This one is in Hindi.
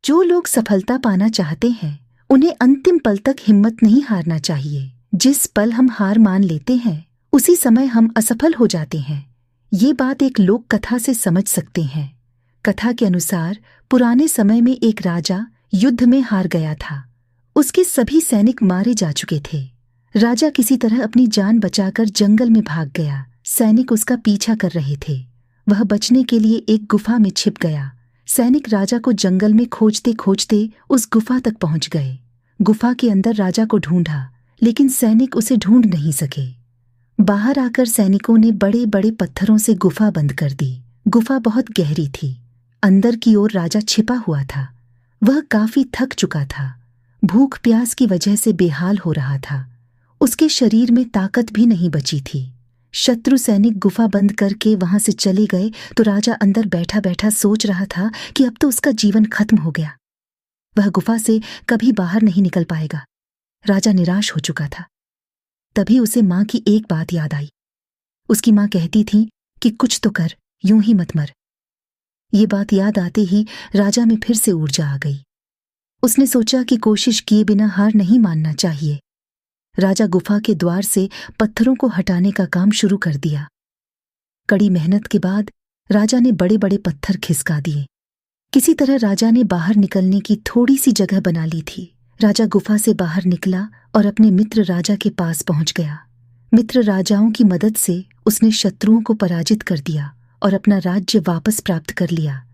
जो लोग सफलता पाना चाहते हैं उन्हें अंतिम पल तक हिम्मत नहीं हारना चाहिए। जिस पल हम हार मान लेते हैं उसी समय हम असफल हो जाते हैं। ये बात एक लोक कथा से समझ सकते हैं। कथा के अनुसार पुराने समय में एक राजा युद्ध में हार गया था। उसके सभी सैनिक मारे जा चुके थे। राजा किसी तरह अपनी जान बचाकर जंगल में भाग गया। सैनिक उसका पीछा कर रहे थे। वह बचने के लिए एक गुफा में छिप गया। सैनिक राजा को जंगल में खोजते खोजते उस गुफा तक पहुंच गए। गुफा के अंदर राजा को ढूंढा, लेकिन सैनिक उसे ढूंढ नहीं सके। बाहर आकर सैनिकों ने बड़े बड़े पत्थरों से गुफा बंद कर दी। गुफा बहुत गहरी थी। अंदर की ओर राजा छिपा हुआ था। वह काफी थक चुका था। भूख प्यास की वजह से बेहाल हो रहा था। उसके शरीर में ताकत भी नहीं बची थी। शत्रु सैनिक गुफा बंद करके वहां से चले गए तो राजा अंदर बैठा बैठा सोच रहा था कि अब तो उसका जीवन खत्म हो गया। वह गुफा से कभी बाहर नहीं निकल पाएगा। राजा निराश हो चुका था। तभी उसे माँ की एक बात याद आई। उसकी माँ कहती थी कि कुछ तो कर, यूं ही मत मर। ये बात याद आते ही राजा में फिर से ऊर्जा आ गई। उसने सोचा कि कोशिश किए बिना हार नहीं मानना चाहिए। राजा गुफा के द्वार से पत्थरों को हटाने का काम शुरू कर दिया। कड़ी मेहनत के बाद राजा ने बड़े बड़े पत्थर खिसका दिए। किसी तरह राजा ने बाहर निकलने की थोड़ी सी जगह बना ली थी। राजा गुफा से बाहर निकला और अपने मित्र राजा के पास पहुंच गया। मित्र राजाओं की मदद से उसने शत्रुओं को पराजित कर दिया और अपना राज्य वापस प्राप्त कर लिया।